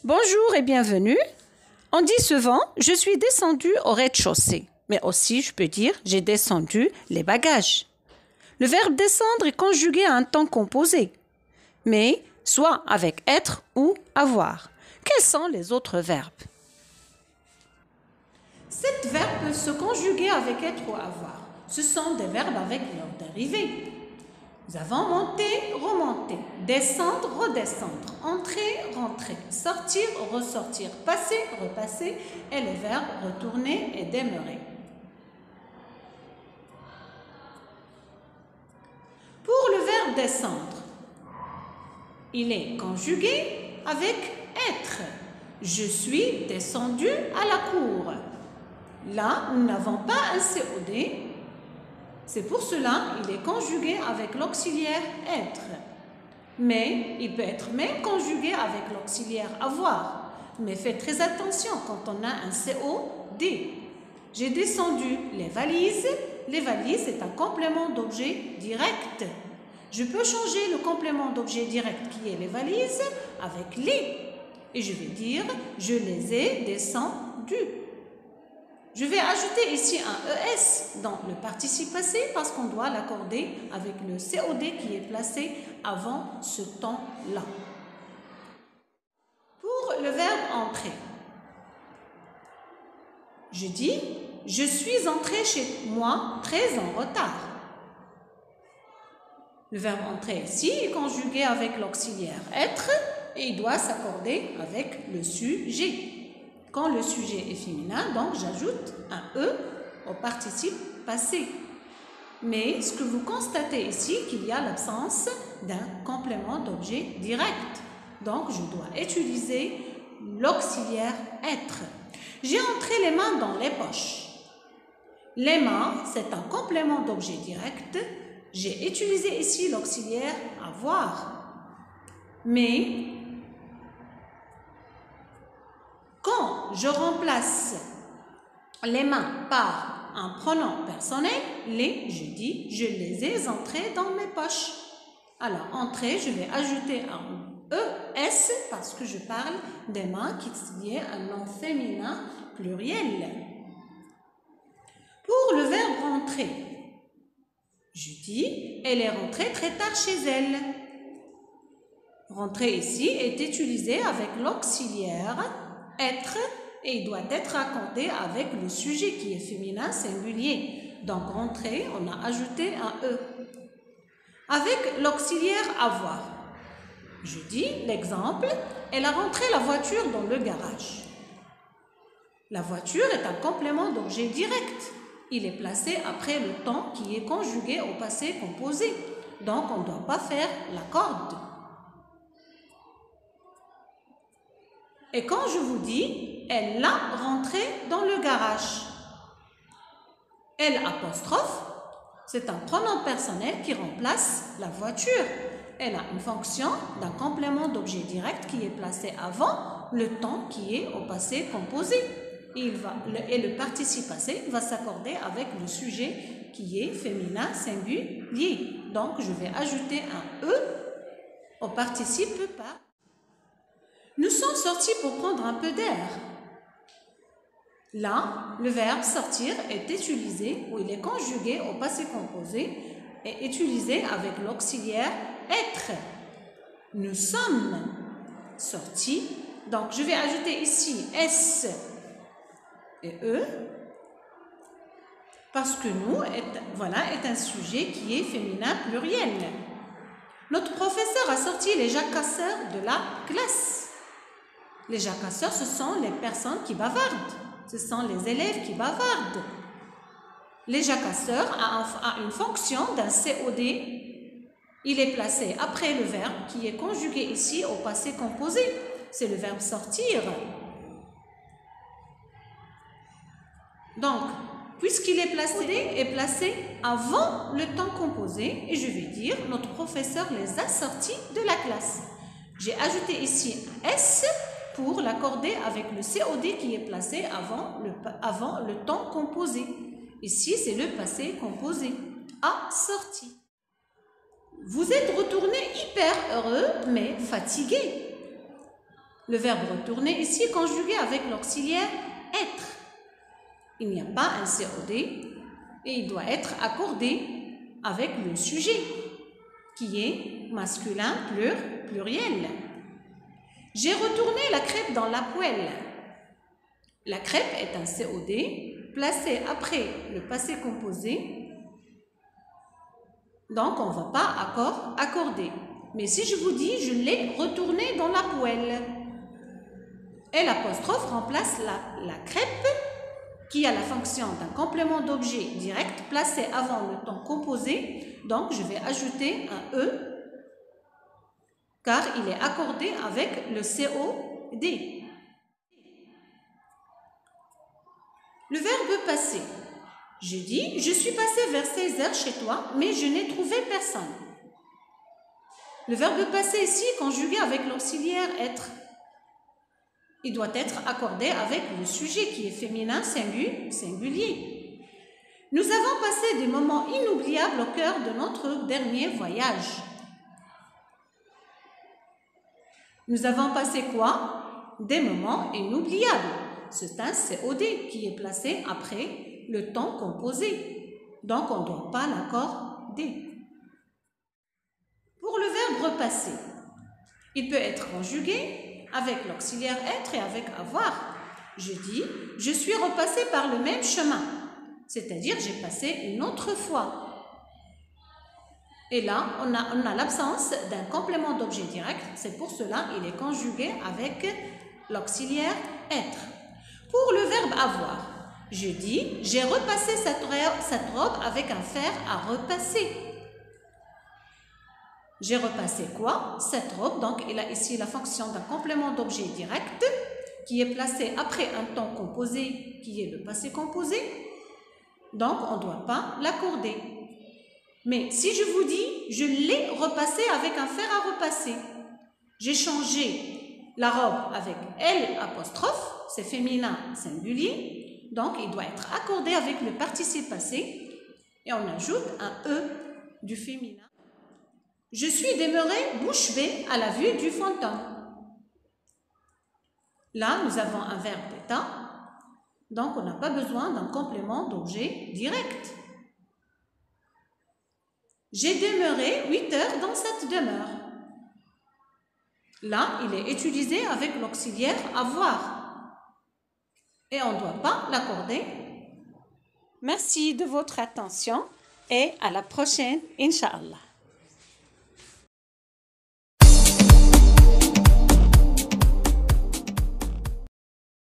Bonjour et bienvenue. On dit souvent « je suis descendu au rez-de-chaussée ». Mais aussi, je peux dire « j'ai descendu les bagages ». Le verbe « descendre » est conjugué à un temps composé, mais soit avec « être » ou « avoir ». Quels sont les autres verbes? Ces verbes peuvent se conjuguer avec « être » ou « avoir ». Ce sont des verbes avec leur dérivé. Nous avons monter, remonter, descendre, redescendre, entrer, rentrer, sortir, ressortir, passer, repasser et le verbe retourner et demeurer. Pour le verbe descendre, il est conjugué avec être. Je suis descendu à la cour. Là, nous n'avons pas un COD. C'est pour cela qu'il est conjugué avec l'auxiliaire être. Mais il peut être même conjugué avec l'auxiliaire avoir. Mais faites très attention quand on a un COD. J'ai descendu les valises. Les valises, c'est un complément d'objet direct. Je peux changer le complément d'objet direct qui est les valises avec les. Et je vais dire, je les ai descendus. Je vais ajouter ici un ES dans le participe passé parce qu'on doit l'accorder avec le COD qui est placé avant ce temps-là. Pour le verbe entrer, je dis « je suis entré chez moi très en retard ». Le verbe entrer ici est conjugué avec l'auxiliaire être et il doit s'accorder avec le sujet. Quand le sujet est féminin, donc j'ajoute un E au participe passé. Mais ce que vous constatez ici, qu'il y a l'absence d'un complément d'objet direct. Donc je dois utiliser l'auxiliaire être. J'ai entré les mains dans les poches. Les mains, c'est un complément d'objet direct. J'ai utilisé ici l'auxiliaire avoir. Mais quand je remplace les mains par un pronom personnel, les, je dis, je les ai entrés dans mes poches. Alors, entrer, je vais ajouter un ES parce que je parle des mains qui est un nom féminin pluriel. Pour le verbe rentrer, je dis, elle est rentrée très tard chez elle. Rentrer ici est utilisé avec l'auxiliaire être et il doit être accordé avec le sujet qui est féminin singulier. Donc, rentrer, on a ajouté un E. Avec l'auxiliaire avoir, je dis l'exemple, elle a rentré la voiture dans le garage. La voiture est un complément d'objet direct. Il est placé après le temps qui est conjugué au passé composé. Donc, on ne doit pas faire l'accorde. Et quand je vous dis, elle l'a rentré dans le garage. Elle apostrophe, c'est un pronom personnel qui remplace la voiture. Elle a une fonction d'un complément d'objet direct qui est placé avant le temps qui est au passé composé. Et le participe passé va s'accorder avec le sujet qui est féminin singulier. Donc, je vais ajouter un E au participe pas. Nous sommes sortis pour prendre un peu d'air. Là, le verbe sortir est utilisé, ou il est conjugué au passé composé, et utilisé avec l'auxiliaire être. Nous sommes sortis. Donc, je vais ajouter ici S et E, parce que nous, est un sujet qui est féminin pluriel. Notre professeur a sorti les jacasseurs de la classe. Les jacasseurs, ce sont les personnes qui bavardent. Ce sont les élèves qui bavardent. Les jacasseurs a une fonction d'un COD. Il est placé après le verbe qui est conjugué ici au passé composé. C'est le verbe sortir. Donc, puisqu'il est placé avant le temps composé, et je vais dire, notre professeur les a sortis de la classe. J'ai ajouté ici un S pour l'accorder avec le COD qui est placé avant le temps composé. Ici, c'est le passé composé. A sorti. Vous êtes retourné hyper heureux, mais fatigué. Le verbe retourner ici est conjugué avec l'auxiliaire être. Il n'y a pas un COD et il doit être accordé avec le sujet qui est masculin pluriel. J'ai retourné la crêpe dans la poêle. La crêpe est un COD placé après le passé composé. Donc, on ne va pas accorder. Mais si je vous dis, je l'ai retourné dans la poêle. Et l'apostrophe remplace la crêpe qui a la fonction d'un complément d'objet direct placé avant le temps composé. Donc, je vais ajouter un E car il est accordé avec le COD. Le verbe passer. Je dis, je suis passé vers 16 heures chez toi, mais je n'ai trouvé personne. Le verbe passer ici est conjugué avec l'auxiliaire être. Il doit être accordé avec le sujet qui est féminin singulier. Nous avons passé des moments inoubliables au cœur de notre dernier voyage. Nous avons passé quoi? Des moments inoubliables. C'est un COD qui est placé après le temps composé. Donc, on ne doit pas l'accorder. Pour le verbe repasser, il peut être conjugué avec l'auxiliaire être et avec avoir. Je dis, je suis repassé par le même chemin. C'est-à-dire, j'ai passé une autre fois. Et là, on a l'absence d'un complément d'objet direct. C'est pour cela qu'il est conjugué avec l'auxiliaire être. Pour le verbe avoir, je dis, j'ai repassé cette robe avec un fer à repasser. J'ai repassé quoi? Cette robe. Donc, il a ici la fonction d'un complément d'objet direct qui est placé après un temps composé qui est le passé composé. Donc, on ne doit pas l'accorder. Mais si je vous dis, je l'ai repassé avec un fer à repasser. J'ai changé la robe avec L apostrophe, c'est féminin singulier. Donc, il doit être accordé avec le participe passé. Et on ajoute un E du féminin. Je suis demeurée bouche bée à la vue du fantôme. Là, nous avons un verbe d'état. Donc, on n'a pas besoin d'un complément d'objet direct. J'ai demeuré 8 heures dans cette demeure. Là, il est utilisé avec l'auxiliaire avoir. Et on ne doit pas l'accorder. Merci de votre attention et à la prochaine, Inch'Allah.